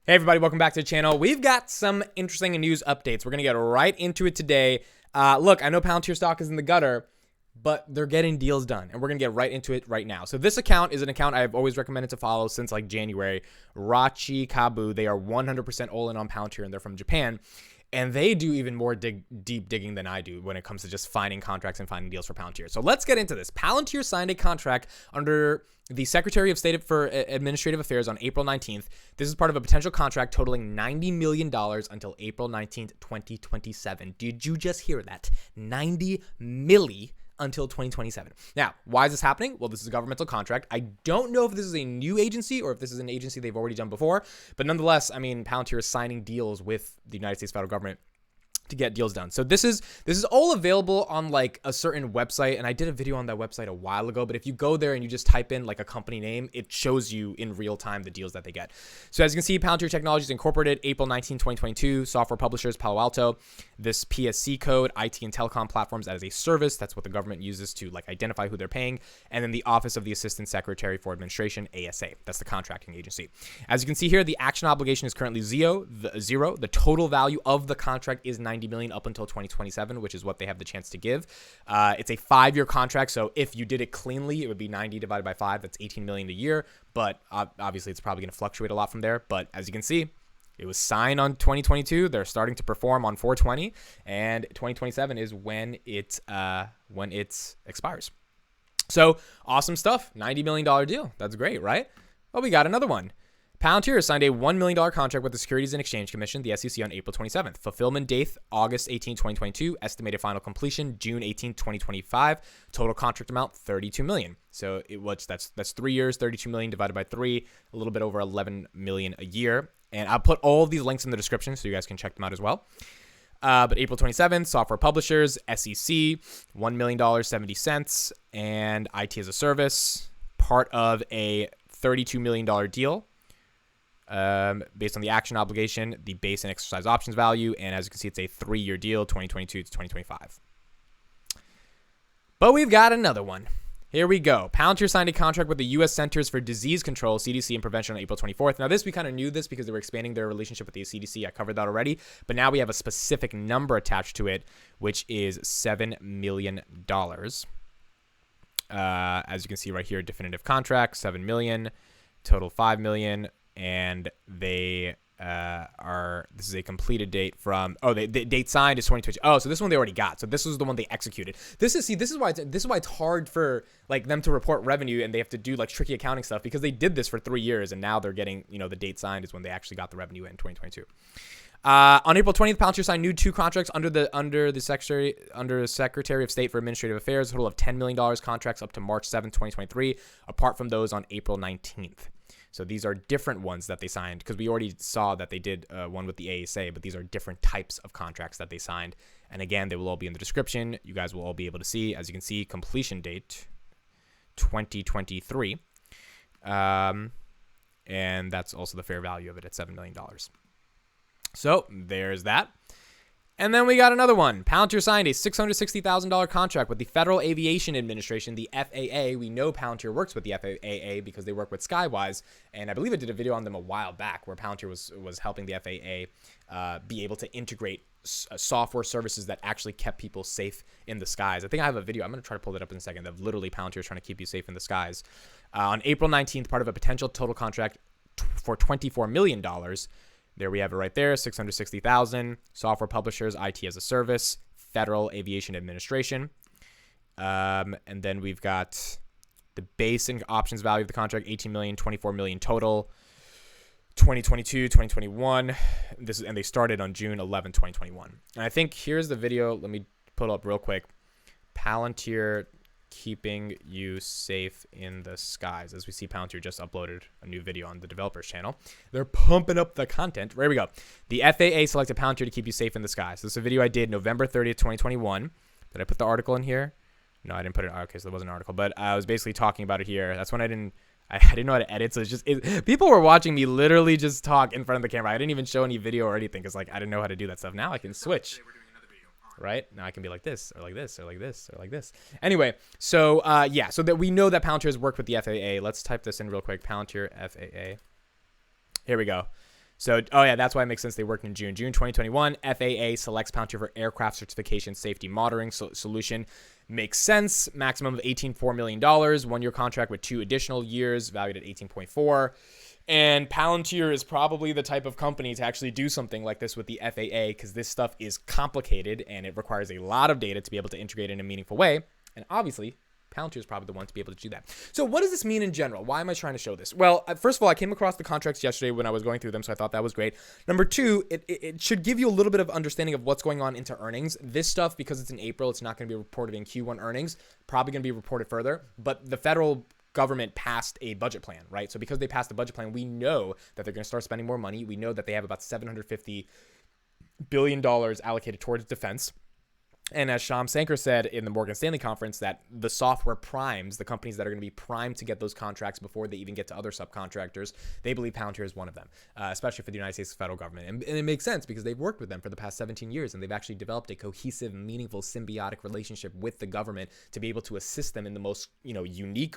Hey everybody, welcome back to the channel. We've got some interesting news updates. We're going to get right into it today. Look, I know Palantir stock is in the gutter, but they're getting deals done, and we're going to get right into it right now. So this account is an account I've always recommended to follow since like January. Rachi Kabu, they are 100% all in on Palantir, and they're from Japan. And they do even more deep digging than I do when it comes to just finding contracts and finding deals for Palantir. So let's get into this. Palantir signed a contract under the Secretary of State for Administrative Affairs on April 19th. This is part of a potential contract totaling $90 million until April 19th, 2027. Did you just hear that? 90 milli until 2027. Now, why is this happening? Well, this is a governmental contract. I don't know if this is a new agency or if this is an agency they've already done before, but nonetheless, I mean, Palantir is signing deals with the United States federal government to get deals done. So this is all available on like a certain website, and I did a video on that website a while ago, but if you go there and you just type in like a company name, it shows you in real time the deals that they get. So as you can see, Palantir Technologies Incorporated, April 19, 2022, software publishers, Palo Alto, this PSC code, IT and telecom platforms as a service. That's what the government uses to like identify who they're paying. And then the Office of the Assistant Secretary for Administration, ASA. That's the contracting agency. As you can see here, the action obligation is currently zero. The total value of the contract is $90 million up until 2027, which is what they have the chance to give. It's a 5-year contract, so if you did it cleanly, it would be 90 divided by 5. That's $18 million a year, but obviously it's probably going to fluctuate a lot from there. But as you can see, it was signed on 2022. They're starting to perform on 420, and 2027 is when it expires. So awesome stuff. $90 million deal. That's great, right? Well, we got another one. Palantir signed a $1 million contract with the Securities and Exchange Commission, the SEC, on April 27th. Fulfillment date, August 18, 2022. Estimated final completion, June 18, 2025. Total contract amount, $32 million. So that's 3 years, $32 million divided by 3, a little bit over $11 million a year. And I'll put all of these links in the description so you guys can check them out as well. But April 27th, software publishers, SEC, $1 million, 70 cents, and IT as a service, part of a $32 million deal. Based on the action obligation, the base and exercise options value, and as you can see, it's a 3-year deal, 2022 to 2025. But we've got another one. Here we go. Palantir signed a contract with the U.S. Centers for Disease Control, CDC, and Prevention on April 24th. Now, we kind of knew this because they were expanding their relationship with the CDC. I covered that already, but now we have a specific number attached to it, which is $7 million. As you can see right here, definitive contract, $7 million, total $5 million. And they this is a completed date from, the date signed is 2020. Oh, so this one they already got. So this was the one they executed. This is why it's hard for like them to report revenue, and they have to do like tricky accounting stuff because they did this for 3 years, and now they're getting, the date signed is when they actually got the revenue in 2022. On April 20th, Palantir signed 2 contracts under the Secretary of State for Administrative Affairs, a total of $10 million contracts up to March 7th, 2023, apart from those on April 19th. So these are different ones that they signed because we already saw that they did one with the ASA, but these are different types of contracts that they signed. And again, they will all be in the description. You guys will all be able to see. As you can see, completion date, 2023. And that's also the fair value of it at $7 million. So there's that. And then we got another one. Palantir signed a $660,000 contract with the Federal Aviation Administration, the FAA. We know Palantir works with the FAA because they work with Skywise, and I believe I did a video on them a while back where Palantir was helping the FAA be able to integrate software services that actually kept people safe in the skies. I think I have a video. I'm going to try to pull that up in a second. Of literally Palantir trying to keep you safe in the skies. On April 19th, part of a potential total contract for $24 million. There we have it right there, $660,000, software publishers, IT as a service, Federal Aviation Administration. And then we've got the base and options value of the contract, $18 million, $24 million total, 2022, 2021. And they started on June 11, 2021. And I think here's the video. Let me pull it up real quick. Palantir keeping you safe in the skies. As we see, Palantir just uploaded a new video on the developers channel. They're pumping up the content. There we go. The FAA selected Palantir to keep you safe in the skies. This is a video I did November 30th, 2021. Did I put the article in here? No, I didn't put it. Okay, so there was an article, but I was basically talking about it here. That's when I didn't know how to edit. So it's just, people were watching me literally just talk in front of the camera. I didn't even show any video or anything because like I didn't know how to do that stuff. Now I can switch. Right now I can be like this or like this or like this or like this. Anyway, so yeah, so that we know that Palantir has worked with the FAA. Let's type this in real quick. Palantir FAA. Here we go. So, oh yeah, that's why it makes sense they worked in June. June 2021, FAA selects Palantir for aircraft certification safety monitoring solution. Makes sense. Maximum of $18.4 million. 1-year contract with 2 additional years, valued at 18.4. And Palantir is probably the type of company to actually do something like this with the FAA, because this stuff is complicated and it requires a lot of data to be able to integrate in a meaningful way. And obviously, Palantir is probably the one to be able to do that. So what does this mean in general? Why am I trying to show this? Well, first of all, I came across the contracts yesterday when I was going through them, so I thought that was great. Number two, it should give you a little bit of understanding of what's going on into earnings. This stuff, because it's in April, it's not going to be reported in Q1 earnings, probably going to be reported further. But the federal government passed a budget plan, right? So because they passed the budget plan, we know that they're going to start spending more money. We know that they have about $750 billion allocated towards defense. And as Shyam Sankar said in the Morgan Stanley conference, that the software primes, the companies that are going to be primed to get those contracts before they even get to other subcontractors, they believe Palantir is one of them, especially for the United States federal government. And it makes sense because they've worked with them for the past 17 years, and they've actually developed a cohesive, meaningful, symbiotic relationship with the government to be able to assist them in the most, unique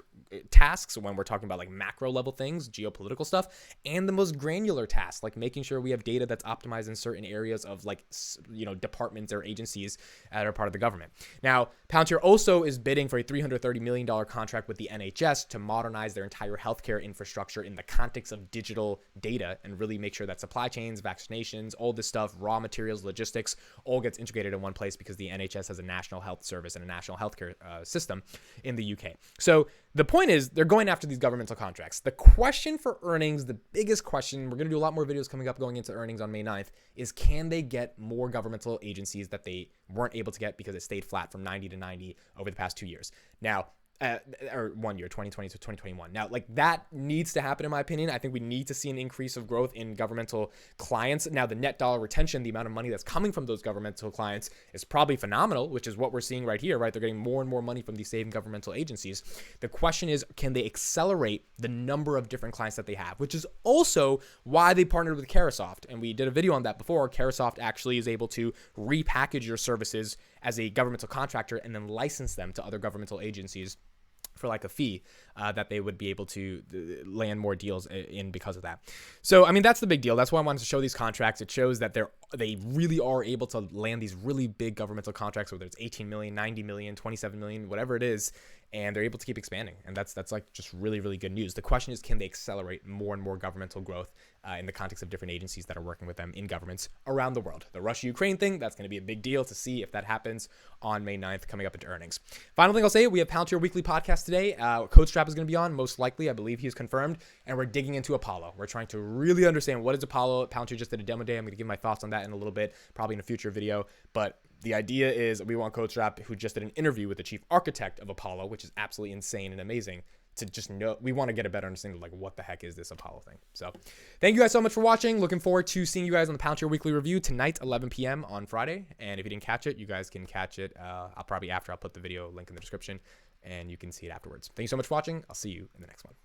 tasks when we're talking about like macro level things, geopolitical stuff, and the most granular tasks, like making sure we have data that's optimized in certain areas of like, departments or agencies that are part of the government. Now, Palantir also is bidding for a $330 million contract with the NHS to modernize their entire healthcare infrastructure in the context of digital data and really make sure that supply chains, vaccinations, all this stuff, raw materials, logistics, all gets integrated in one place because the NHS has a national health service and a national healthcare system in the UK. So the point is they're going after these governmental contracts. The question for earnings, the biggest question, we're going to do a lot more videos coming up going into earnings on May 9th, is can they get more governmental agencies that they weren't able to get because it stayed flat from 90 to 90 over the past 2 years. Now, or 1 year, 2020 to 2021. Now, like that needs to happen in my opinion. I think we need to see an increase of growth in governmental clients. Now, the net dollar retention, the amount of money that's coming from those governmental clients is probably phenomenal, which is what we're seeing right here, right? They're getting more and more money from these same governmental agencies. The question is, can they accelerate the number of different clients that they have, which is also why they partnered with Carahsoft. And we did a video on that before. Carahsoft actually is able to repackage your services as a governmental contractor and then license them to other governmental agencies for like a fee that they would be able to land more deals in because of that. So, I mean, that's the big deal. That's why I wanted to show these contracts. It shows that they really are able to land these really big governmental contracts, whether it's 18 million, 90 million, 27 million, whatever it is, and they're able to keep expanding. And that's like just really, really good news. The question is, can they accelerate more and more governmental growth in the context of different agencies that are working with them in governments around the world? The Russia-Ukraine thing, that's going to be a big deal to see if that happens on May 9th coming up into earnings. Final thing I'll say, we have Palantir Weekly Podcast today. CodeStrap is going to be on, most likely. I believe he's confirmed. And we're digging into Apollo. We're trying to really understand what is Apollo. Palantir just did a demo day. I'm going to give my thoughts on that in a little bit, probably in a future video. But the idea is we want CodeStrap, who just did an interview with the chief architect of Apollo, which is absolutely insane and amazing, to just know. We want to get a better understanding of like what the heck is this Apollo thing. So thank you guys so much for watching. Looking forward to seeing you guys on the Palantir Weekly Review tonight, 11 p.m. on Friday. And if you didn't catch it, you guys can catch it. I'll put the video link in the description and you can see it afterwards. Thank you so much for watching. I'll see you in the next one.